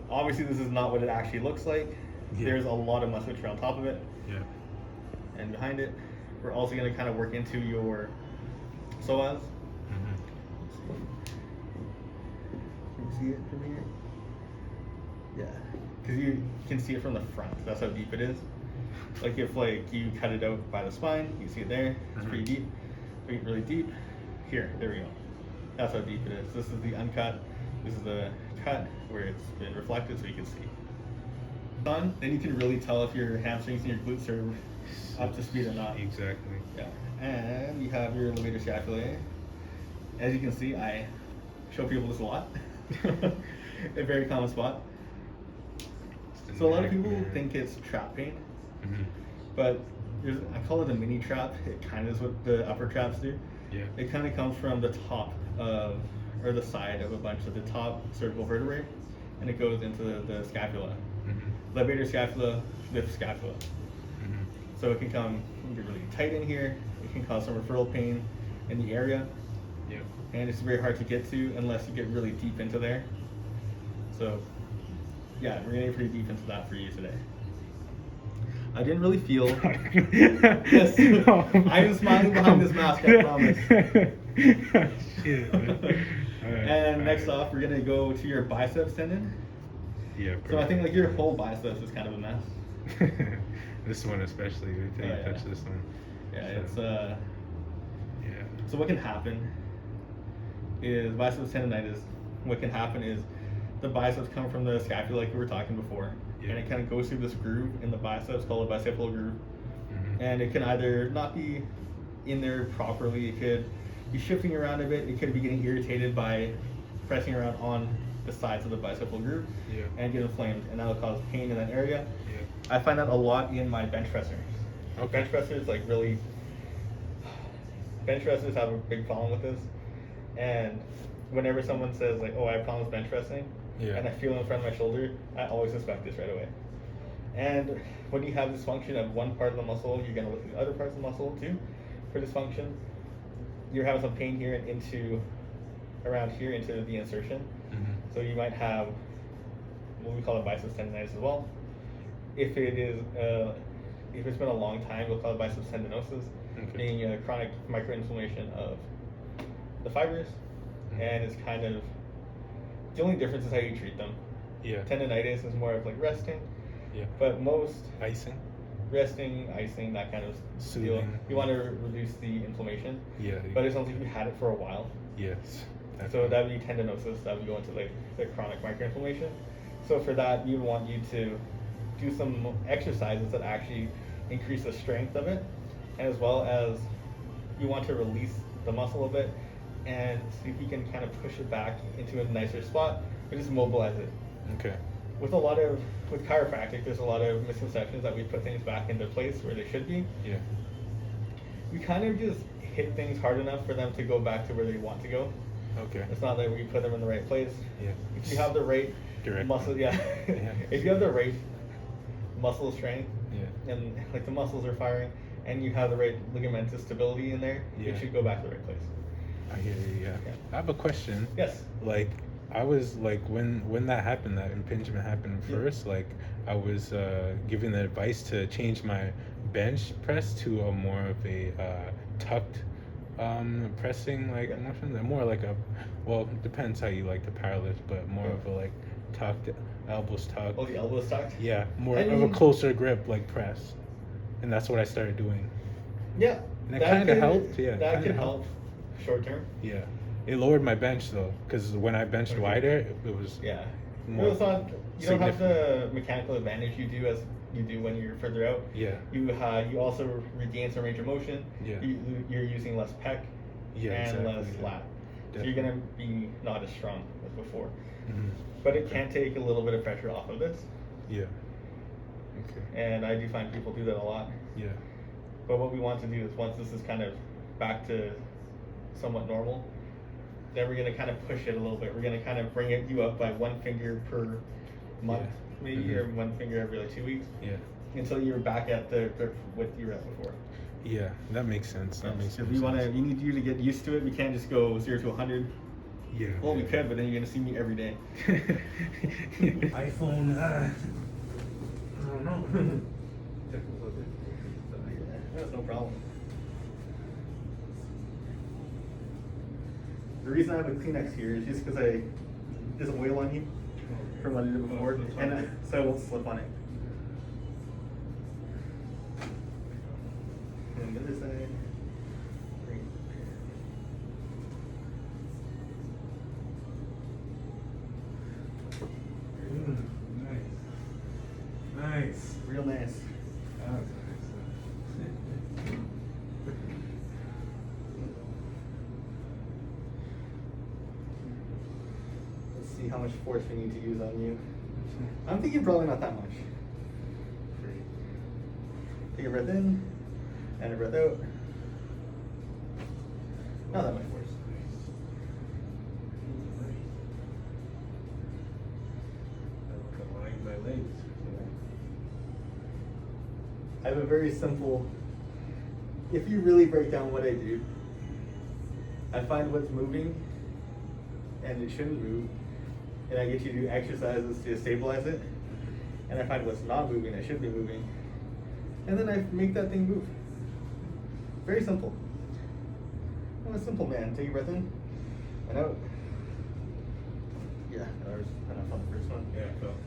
Obviously, this is not what it actually looks like. Yeah. There's a lot of musculature on top of it Yeah. and behind it. We're also going to kind of work into your psoas. Mm-hmm. Can you see it from here? Yeah, because you can see it from the front. That's how deep it is. Like if you cut it out by the spine, you see it there. It's pretty deep. Really deep. Here, there we go. That's how deep it is. This is the uncut. This is the cut where it's been reflected, so you can see. Done. Then you can really tell if your hamstrings and your glutes are up to speed or not. Exactly. Yeah. And you have your levator scapulae. As you can see, I show people this a lot. A very common spot. So a lot of people think it's trap pain, but I call it a mini trap. It kind of is what the upper traps do. Yeah. It kind of comes from the top of, or the side of a bunch of the top cervical vertebrae, and it goes into the scapula. Levator scapula, lift scapula. So it can get really tight in here. It can cause some referral pain in the area. Yeah. And it's very hard to get to unless you get really deep into there. So, yeah, we're getting pretty deep into that for you today. I didn't really feel. Yes, I am smiling behind this mask, I promise. Shit, And next off, we're gonna go to your biceps tendon. Yeah. So I think like your whole biceps is kind of a mess. This one especially. If you touch this one. Yeah, it's Yeah. So what can happen is biceps tendonitis. What can happen is the biceps come from the scapula, like we were talking before, Yeah. and it kind of goes through this groove in the biceps called a bicephal groove, and it can either not be in there properly. It could be shifting around a bit. It could be getting irritated by pressing around on the sides of the bicephal groove, Yeah. and get inflamed, and that'll cause pain in that area. Yeah. I find that a lot in my bench pressers. Okay. Bench pressers bench pressers have a big problem with this, and whenever someone says like, "Oh, I have problems bench pressing," Yeah. and I feel it in front of my shoulder, I always suspect this right away. And when you have dysfunction of one part of the muscle, you're gonna look at the other parts of the muscle too for dysfunction. You're having some pain here and around here into the insertion. So you might have what we call a biceps tendonitis as well. If it's been a long time, we'll call it biceps tendinosis, being a chronic microinflammation of the fibers, and it's kind of the only difference is how you treat them. Yeah. Tendonitis is more of like resting, Yeah. but most Icing. resting, icing, that kind of deal. Soothing. You want to reduce the inflammation, Yeah. but it's only if you had it for a while. Yes. So that would be tendinosis. That would go into like the chronic microinflammation. So for that, we would want you to do some exercises that actually increase the strength of it, and as well as you want to release the muscle a bit and see if you can kind of push it back into a nicer spot, but just mobilize it. Okay. With chiropractic, there's a lot of misconceptions that we put things back into place where they should be. Yeah. We kind of just hit things hard enough for them to go back to where they want to go. Okay. It's not that we put them in the right place. Yeah. If you have the right Direct. muscle, yeah. Yeah. If you have the right muscle strength, Yeah. and like the muscles are firing, and you have the right ligamentous stability in there, Yeah. you should go back to the right place. I hear you. Yeah. Yeah. I have a question. Yes. Like, I was like, when that happened, that impingement happened Yeah. first, like, I was given the advice to change my bench press to a more of a tucked pressing like Yeah. motion, more like it depends how you like to power lift, but more of a like tucked, elbows tucked. Oh, the elbows tucked. Yeah, more I of a mean- closer grip like press, and that's what I started doing. Yeah. And it that kinda could- helped, yeah, it That kinda could helped. help short term. Yeah, it lowered my bench though, because when I benched Okay. wider, it was Yeah. more Well, it's not. You don't have the significant. mechanical advantage you do when you're further out. Yeah. You also regain some range of motion. Yeah. You're using less pec Yeah, and exactly, less yeah. lat. So you're gonna be not as strong as before. Mhm. But it can take a little bit of pressure off of this, Yeah. Okay. and I do find people do that a lot. Yeah. But what we want to do is once this is kind of back to somewhat normal, then we're gonna kind of push it a little bit. We're gonna kind of bring you up by 1 finger per month, Yeah. maybe, Mhm. or 1 finger every like 2 weeks, Yeah. until you're back at the grip width you were at before. Yeah. That makes sense. That makes Because sense. we need you to get used to it. We can't just go 0 to 100 Yeah. Well, we could, but then you're gonna see me every day. iPhone. I don't know. That's no problem. The reason I have a Kleenex here is just because there's oil on you from what I did before, and so I won't slip on it. And the other side. Nice. Real nice. That was Let's see how much force we need to use on you. I'm thinking probably not that much. Take a breath in and a breath out. Not that much force. My legs. I have a very simple, if you really break down what I do, I find what's moving and it shouldn't move, and I get you to do exercises to stabilize it, and I find what's not moving that should be moving, and then I make that thing move. Very simple. I'm a simple man. Take a breath in and out. Yeah, that was enough on the first one. Yeah, I felt it.